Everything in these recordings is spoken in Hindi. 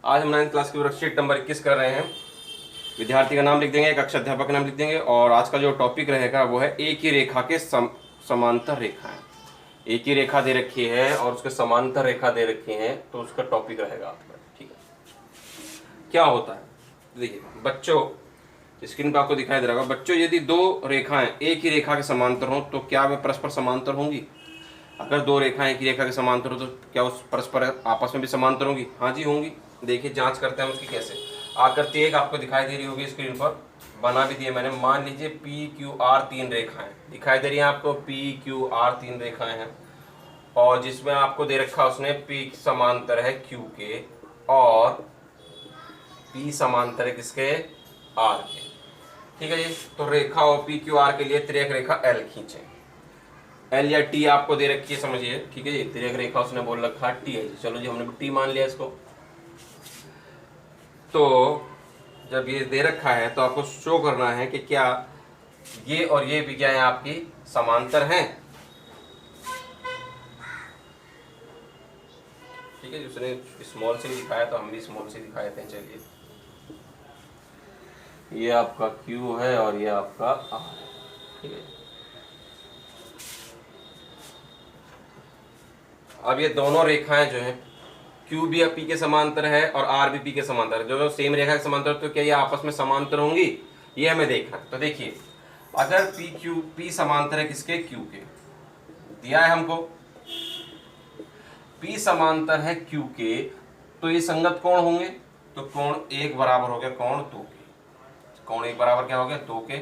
आज हम 9th क्लास की वर्कशीट नंबर 21 कर रहे हैं। विद्यार्थी का नाम लिख देंगे, कक्षा अध्यापक का नाम लिख देंगे और आज का जो टॉपिक रहेगा वो है एक ही रेखा के समांतर रेखाएं। एक ही रेखा दे रखी है और उसके समांतर रेखा दे रखी है, तो उसका टॉपिक रहेगा आपका। ठीक है, क्या होता है देखिए बच्चों, स्क्रीन पर आपको दिखाई दे रहा होगा। बच्चों, यदि दो रेखाएं एक ही रेखा के समांतर हो तो क्या वे परस्पर समांतर होंगी? अगर दो रेखाएं एक ही रेखा के समांतर हो तो क्या उस परस्पर आपस में भी समांतर होंगी? हाँ जी होंगी। देखिए जांच करते हैं उसकी कैसे। आकृति एक आपको दिखाई दे रही होगी स्क्रीन पर, बना भी दिए मैंने। मान लीजिए पी क्यू आर तीन रेखाएं दिखाई दे रही हैं आपको। पी क्यू आर तीन रेखाएं हैं और जिसमें आपको दे रखा उसने पी समांतर है क्यू के और पी समांतर है किसके? आर के। ठीक है जी, तो रेखा और पी क्यू आर के लिए तिर्यक रेखा एल खींचे। एल या टी आपको दे रखी है, समझिए। ठीक है जी, तिर्यक रेखा उसने बोल रखा टी है जी। चलो जी, हमने टी मान लिया इसको। तो जब ये दे रखा है तो आपको शो करना है कि क्या ये और ये भी क्या है आपकी समांतर हैं। ठीक है जी, उसने स्मॉल से दिखाया तो हम भी स्मॉल से दिखाए थे। चलिए, ये आपका Q है और ये आपका R है। ठीक है, अब ये दोनों रेखाएं जो है Q भी P के समांतर है और R भी P के समांतर है। जो सेम रेखा के समांतर, तो क्या ये आपस में समांतर होंगी? ये हमें देखना है। तो देखिए, अगर P समांतर है किसके? Q के। दिया है हमको P समांतर है Q के, तो ये संगत कोण होंगे। तो कोण एक बराबर हो गया कोण दो के। कोण एक बराबर क्या हो गया? दो के।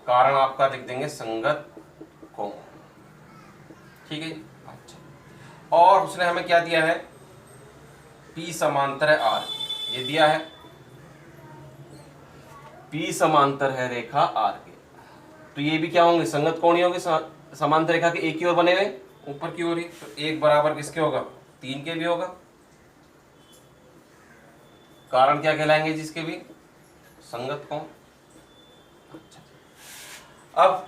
कारण आपका लिख देंगे संगत कोण। ठीक है, अच्छा। और उसने हमें क्या दिया है? P समांतर है R, ये दिया है। P समांतर है रेखा R के, तो ये भी क्या होंगे? संगत कोण ही होंगे। समांतर रेखा के एक ही ओर बने हुए, ऊपर की ओर ही। तो एक बराबर किसके होगा? तीन के भी होगा। कारण क्या कहलाएंगे जिसके भी? संगत कोण। अच्छा, अब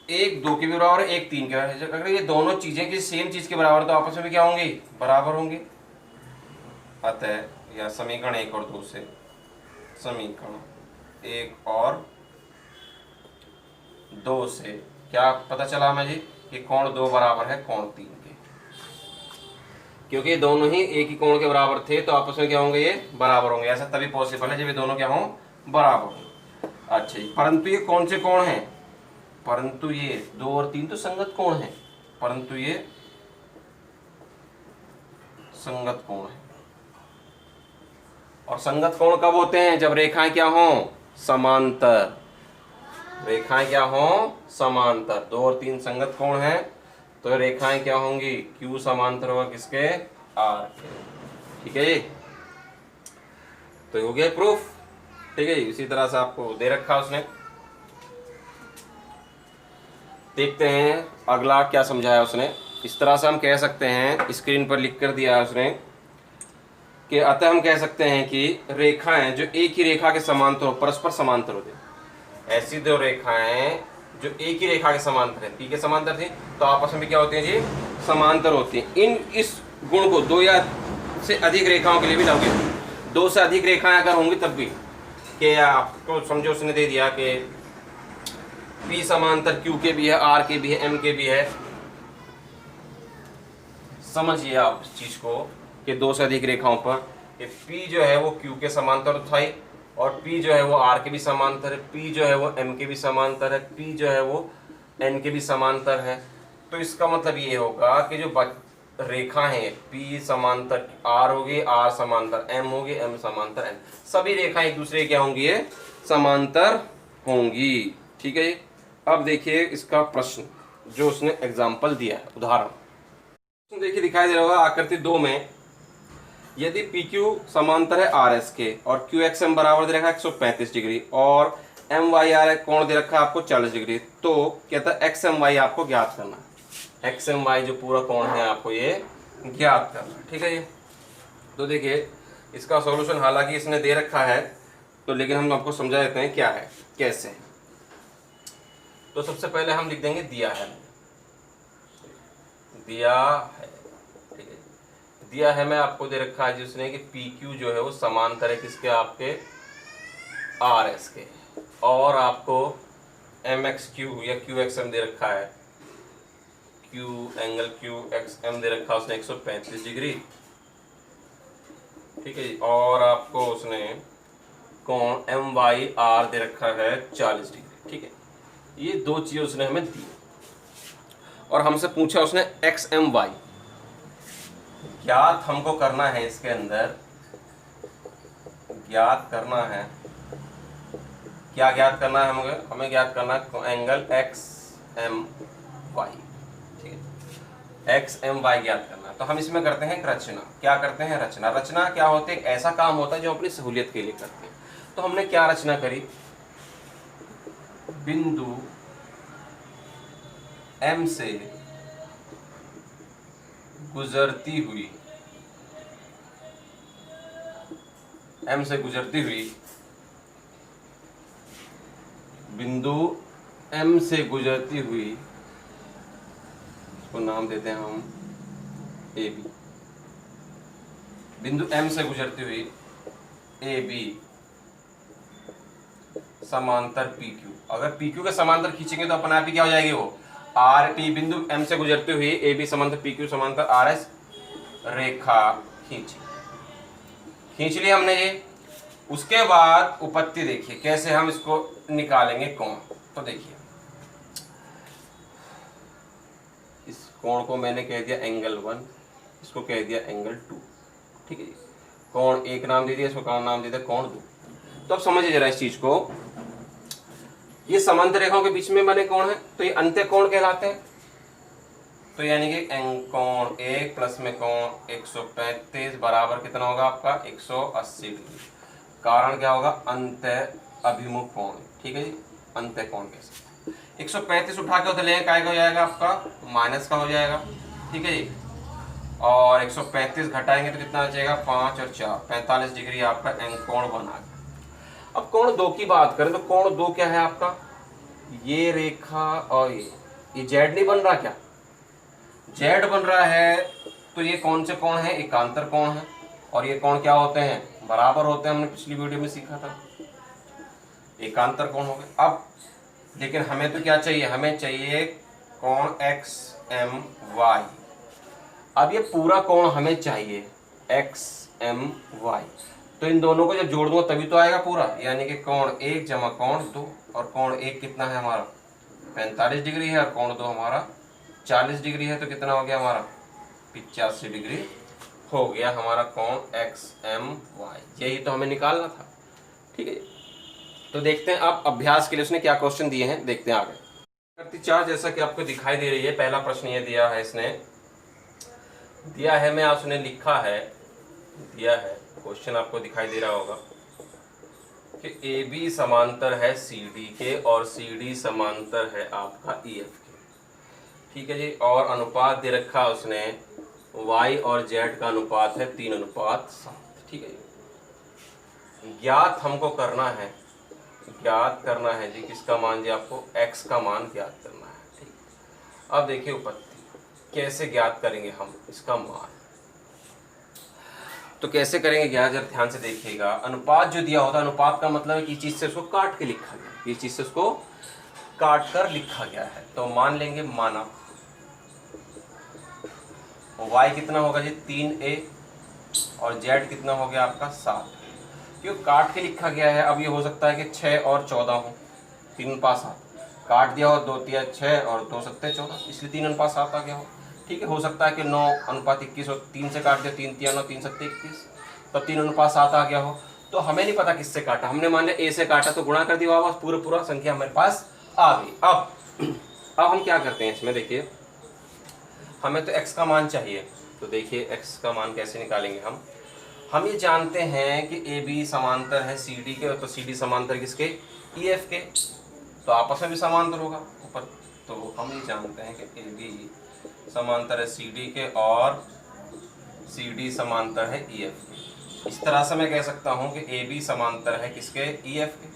एक दो के भी बराबर है, एक तीन के बराबर है। अगर ये दोनों चीजें किसी सेम चीज के बराबर, तो आपस में भी क्या होंगी? बराबर होंगी। अतः या समीकरण एक और दो से समीकरण एक और दो से क्या पता चला हमें जी? कि कोण दो बराबर है कोण तीन के। क्योंकि ये दोनों ही एक ही कोण के बराबर थे, तो आपस में क्या होंगे? ये बराबर होंगे। ऐसा तभी पॉसिबल है जब ये दोनों क्या हों? बराबर हों। अच्छा जी, परंतु ये कौन से कोण हैं? परंतु ये दो और तीन तो संगत कोण हैं, परंतु ये संगत कोण है। और संगत कोण कब होते हैं? जब रेखाएं क्या हों? समांतर। रेखाएं क्या हों? समांतर। दो और तीन संगत कोण हैं, तो रेखाएं क्या होंगी? Q समांतर होगा किसके? R के। ठीक है जी, तो हो गया प्रूफ। ठीक है जी, इसी तरह से आपको दे रखा उसने। देखते हैं अगला क्या समझाया उसने। इस तरह से हम कह सकते हैं, स्क्रीन पर लिख कर दिया है उसने कि अतः हम कह सकते हैं कि रेखाएं जो एक ही रेखा के समांतर हो, परस्पर समांतर होते हैं। ऐसी दो रेखाएं जो एक ही रेखा के समांतर है, पी के समांतर थी, तो आपस में क्या होती हैं जी? समांतर होती हैं। इस गुण को दो या से अधिक रेखाओं के लिए भी लागू। दो से अधिक रेखाएं अगर होंगी तब भी, कि आपको समझो उसने दे दिया कि पी समांतर क्यू के भी है, आर के भी है, एम के भी है। समझिए आप इस चीज को कि दो से अधिक रेखाओं पर पी जो है वो क्यू के समांतर था ही, और P जो है वो R के भी समांतर है, P जो है वो M के भी समांतर है, P जो है वो N के भी समांतर है। तो इसका मतलब ये होगा कि जो रेखा है P समांतर R होगी, R समांतर M होगी, M समांतर N, सभी रेखाएं एक दूसरे क्या होंगी? ये समांतर होंगी। ठीक है, अब देखिए इसका प्रश्न जो उसने एग्जाम्पल दिया है, उदाहरण देखिए दिखाई दे रहा होगा। आकृति 2 में यदि PQ समांतर है RS के और QXM बराबर दे रखा है 135 डिग्री और MYR कोण दे रखा है आपको 40 डिग्री, तो कहता है XMY आपको ज्ञात करना है। XMY जो पूरा कोण है आपको ये ज्ञात करना है। ठीक है ये, तो देखिए इसका सॉल्यूशन हालांकि इसने दे रखा है, तो लेकिन हम आपको समझा देते हैं क्या है कैसे। तो सबसे पहले हम लिख देंगे दिया है। दिया है, ठीक है। दिया है मैं आपको दे रखा है जिसने कि पी क्यू जो है वो समांतर है किसके, आपके आर एस के, और आपको एम एक्स क्यू या क्यू एक्स एम दे रखा है, Q angle Q X M दे रखा है उसने 135 डिग्री, ठीक है जी। और आपको उसने कोण एम वाई आर दे रखा है 40 डिग्री, ठीक है। ये दो चीजें उसने हमें दी और हमसे पूछा उसने एक्स एम वाई ज्ञात हमको करना है, इसके अंदर ज्ञात करना है, क्या ज्ञात करना है हमें ज्ञात करना है एंगल एक्स एम वाई, ठीक है, एक्स एम वाई ज्ञात करना है। तो हम इसमें करते हैं एक रचना, क्या करते हैं रचना, रचना क्या होती है, ऐसा काम होता है जो अपनी सहूलियत के लिए करते हैं। तो हमने क्या रचना करी, बिंदु एम से गुजरती हुई, एम से गुजरती हुई, बिंदु एम से गुजरती हुई, इसको नाम देते हैं हम ए बी, बिंदु एम से गुजरती हुई ए बी समांतर पी क्यू। अगर पी क्यू के समांतर खींचेंगे तो अपने आप ही क्या हो जाएगी, वो आर टी, बिंदु एम से गुजरती हुई ए बी समांतर पी क्यू समांतर आर एस रेखा खींची, खींच ली हमने ये। उसके बाद उपपत्ति देखिए कैसे हम इसको निकालेंगे कोण। तो देखिए इस कोण को मैंने कह दिया एंगल 1, इसको कह दिया एंगल 2, ठीक है जी। कोण एक नाम दे दिया, इसको कौन नाम दे दिया, कोण 2। तो अब समझिए जरा इस चीज को, ये समांतर रेखाओं के बीच में बने कोण है तो ये अंत्य कोण कहलाते हैं। तो यानी कि कोण 1 प्लस में कोण 135 बराबर कितना होगा आपका 180 डिग्री। कारण क्या होगा, अंत्य अभिमुख कोण, ठीक है जी, अंत्य कोण कैसे 135 उठा के उधर लेंगे काय का हो जाएगा आपका माइनस का हो जाएगा, ठीक है जी। और 135 घटाएंगे तो कितना बचेगा 5 और 4 45 डिग्री आपका कोण बना। अब कोण 2 की बात करें तो कोण 2 क्या है आपका, ये रेखा और ये जेड नहीं बन रहा क्या, जेड बन रहा है। तो ये कौन से कोण है, एकांतर कोण है, और ये कोण क्या होते हैं, बराबर होते हैं, हमने पिछली वीडियो में सीखा था, एकांतर कोण हो गए। अब लेकिन हमें तो क्या चाहिए, हमें चाहिए कोण एक्स एम वाई। अब ये पूरा कोण हमें चाहिए एक्स एम वाई, तो इन दोनों को जब जोड़ दूंगा तभी तो आएगा पूरा, यानी कि कोण 1 जमा कोण 2, और कोण 1 कितना है हमारा 45 डिग्री है, और कोण 2 हमारा 40 डिग्री है, तो कितना हो गया हमारा 85 डिग्री हो गया हमारा कोण एक्स एम वाई। यही तो हमें निकालना था, ठीक है। तो देखते हैं अब अभ्यास के लिए उसने क्या क्वेश्चन दिए हैं, देखते हैं आगे। आकृति 4 जैसा कि आपको दिखाई दे रही है, पहला प्रश्न ये दिया है, इसने दिया है मैं उसने लिखा है, दिया है क्वेश्चन आपको दिखाई दे रहा होगा कि ए बी समांतर है सी डी के और सी डी समांतर है आपका ई एफ के, ठीक है जी। और अनुपात दे रखा उसने y और z का अनुपात है 3:7, ठीक है जी। ज्ञात हमको करना है, ज्ञात करना है जी किसका मान जी, आपको x का मान ज्ञात करना है, ठीक। अब देखिए उपपत्ति कैसे ज्ञात करेंगे हम इसका मान, तो कैसे करेंगे ज्ञात, जरा ध्यान से देखिएगा। अनुपात जो दिया होता है, अनुपात का मतलब है कि चीज से उसको काट के लिखा गया, इस चीज से उसको काट कर लिखा गया है। तो मान लेंगे, माना y कितना होगा जी 3a और z कितना हो गया आपका 7, क्यों काट के लिखा गया है। अब ये हो सकता है कि 6 और 14 हो, 3:7 काट दिया हो, 2 3 6 और 2 7 14, इसलिए 3:7 आ गया हो, ठीक है। हो सकता है कि 9:21 और 3 से काट दिया, 3 3 9 3 7 21, तब 3:7 आ गया हो। तो हमें नहीं पता किससे काटा, हमने मान लिया a से काटा तो गुणा कर दिया, वापस पूरा संख्या हमारे पास आ गई। अब हम क्या करते हैं इसमें, देखिए हमें तो x का मान चाहिए, तो देखिए x का मान कैसे निकालेंगे हम ये जानते हैं कि ए बी समांतर है सी डी के, तो सी डी समांतर किसके, ई एफ के, तो आपस में भी समांतर होगा ऊपर। तो हम ये जानते हैं कि ए बी समांतर है सी डी के और सी डी समांतर है ई एफ के। इस तरह से मैं कह सकता हूं कि ए बी समांतर है किसके, ई एफ के।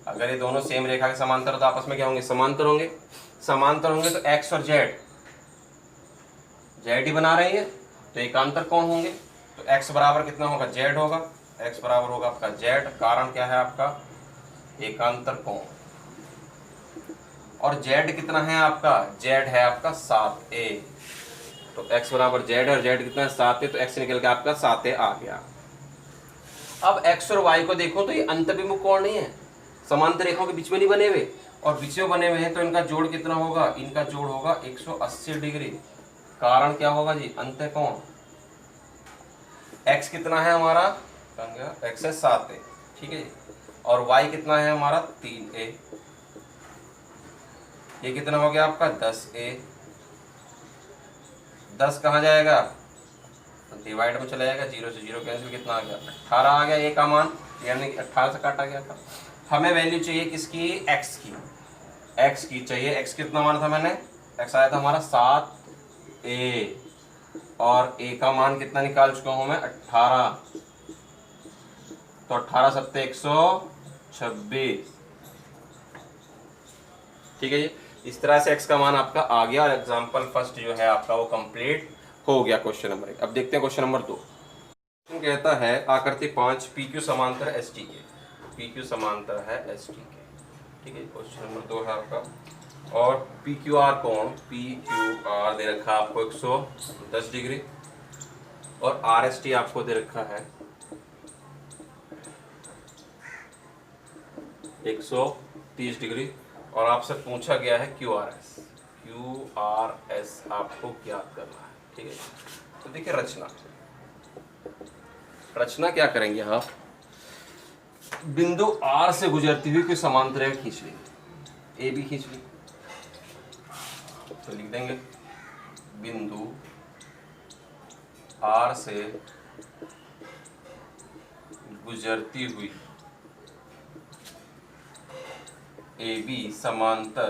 अगर ये दोनों सेम रेखा के समांतर तो आपस में क्या होंगे, समांतर होंगे। समांतर होंगे तो x और z जेड ही बना रही है तो एकांतर कोण होंगे। तो एक्स बराबर कितना होगा, जेड होगा, एक्स बराबर होगा आपका जेड। कारण क्या है आपका, एकांतर कोण। और जेड कितना है आपका, जेड है आपका 7a। तो एक्स बराबर जेड और जेड कितना है 7a, तो एक्स निकल के आपका 7a आ गया। अब एक्स और वाई को देखो तो ये अंतर्भिमुख कोण नहीं है, समांतर रेखाओं के बीच में नहीं बने हुए, और बीच में बने हुए हैं तो इनका जोड़ कितना होगा, इनका जोड़ होगा 180 डिग्री। कारण क्या होगा जी, अंतः कोण। एक्स कितना है हमारा, एक्स है 7a, ठीक है जी, और वाई कितना है हमारा 3a। ये कितना हो गया आपका 10a। 10 कहाँ जाएगा, डिवाइड में चला जाएगा, 0 से 0 कैंसिल, कितना आ गया 18 आ गया। ए का मान यानी 18 से काटा गया था। हमें वैल्यू चाहिए किसकी, एक्स की, एक्स की चाहिए। एक्स कितना माना था मैंने, एक्स आया था हमारा 7a, और ए का मान कितना निकाल चुका हूं मैं 18। तो 18 सत्ते 126, ठीक है जी। इस तरह से x का मान आपका आ गया, और एग्जाम्पल फर्स्ट जो है आपका वो कंप्लीट हो गया क्वेश्चन नंबर 1। अब देखते हैं क्वेश्चन नंबर 2। कहता है आकृति 5 PQ समांतर ST के, PQ समांतर है ST के, ठीक है। क्वेश्चन नंबर 2 है आपका, और PQR कोण, PQR दे रखा है आपको 110 डिग्री, और RST आपको दे रखा है 130 डिग्री, और आपसे पूछा गया है QRS। QRS आपको ज्ञात करना है, ठीक है। तो देखिए रचना क्या करेंगे आप, बिंदु R से गुजरती हुई कोई समांतर रेखा खींच लेंगे, AB खींच ली, तो लिख देंगे बिंदु R से गुजरती हुई AB समांतर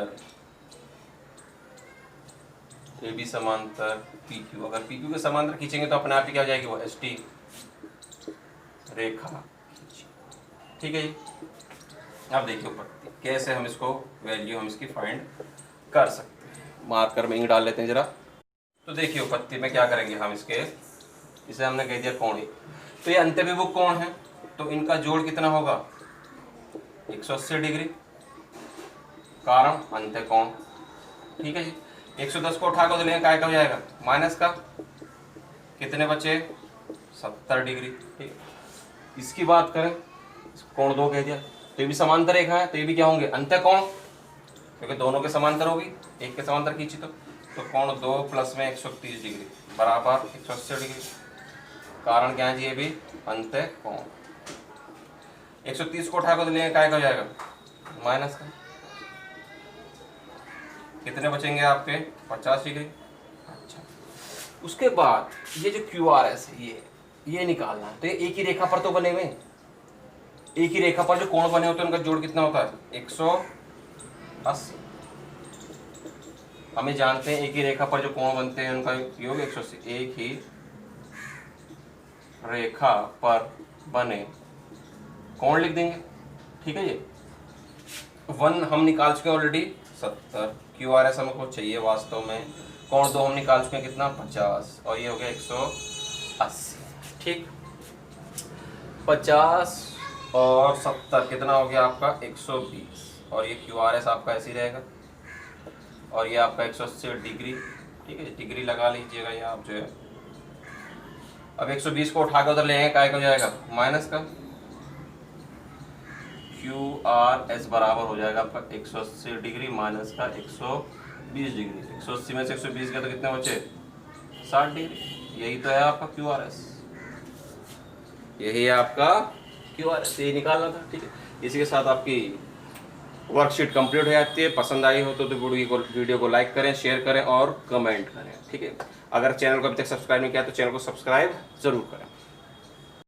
PQ। अगर PQ के समांतर खींचेंगे तो अपने आप ही क्या हो जाएगी, वो ST रेखा खींची, ठीक है जी। अब देखिए ऊपर कैसे हम इसको वैल्यू हम इसकी फाइंड कर सकते हैं। मार्कर में इंक डाल लेते हैं जरा। तो देखिए उपपत्ति में क्या करेंगे हम, इसे हमने कह दिया कोण। तो ये अंतर्विमुख कोण है, तो इनका जोड़ कितना होगा 180 डिग्री। कारण अंत्य कोण, ठीक है जी। 110 को उठा कर तो लेंगे, काय का हो जाएगा माइनस का, कितने बचे 70 डिग्री, ठीक है। इसकी बात करें, कोण 2 कह दिया, तो ये भी समांतर रेखा है, तो ये भी क्या होंगे अंत्य कोण, क्योंकि दोनों के समांतर होगी, एक के समांतर खींची तो कोण 2 प्लस में 130 डिग्री बराबर 180 डिग्री। कारण क्या है जी, ये भी अंत्य कोण। 130 को उठा कर तो लेंगे, काय का हो जाएगा माइनस का, कितने बचेंगे आपके 50 डिग्री। अच्छा, उसके बाद ये जो QRS है ये निकालना है। तो ये एक ही रेखा पर तो बने हुए, एक ही रेखा पर जो कोण बने होते हैं उनका जोड़ कितना होता है 180। हमें जानते हैं एक ही रेखा पर जो कोण बनते हैं उनका योग 180। एक ही रेखा पर बने कोण लिख देंगे, ठीक है। ये 1 हम निकाल चुके हैं ऑलरेडी 70। QRS हमको चाहिए वास्तव में, कोण 2 हम निकाल चुके हैं कितना 50, और ये हो गया 180, ठीक। 50 और 70 कितना हो गया आपका 120, और ये QRS आपका ऐसे ही रहेगा, और ये आपका 180 डिग्री, ठीक है। डिग्री लगा लीजिएगा ये आप जो है। अब 120 को उठा कर उधर लेंगे, काय का हो जाएगा माइनस का, QRS बराबर हो जाएगा आपका 180 डिग्री माइनस का 120 डिग्री। 180 में से 120 गया तो कितने बचे 60 डिग्री। यही तो है आपका QRS, यही है आपका QRS, यही निकालना था, ठीक है। इसी के साथ आपकी वर्कशीट कंप्लीट हो जाती है। पसंद आई हो तो वीडियो को लाइक करें, शेयर करें और कमेंट करें, ठीक है। अगर चैनल को अभी तक सब्सक्राइब नहीं किया तो चैनल को सब्सक्राइब जरूर करें।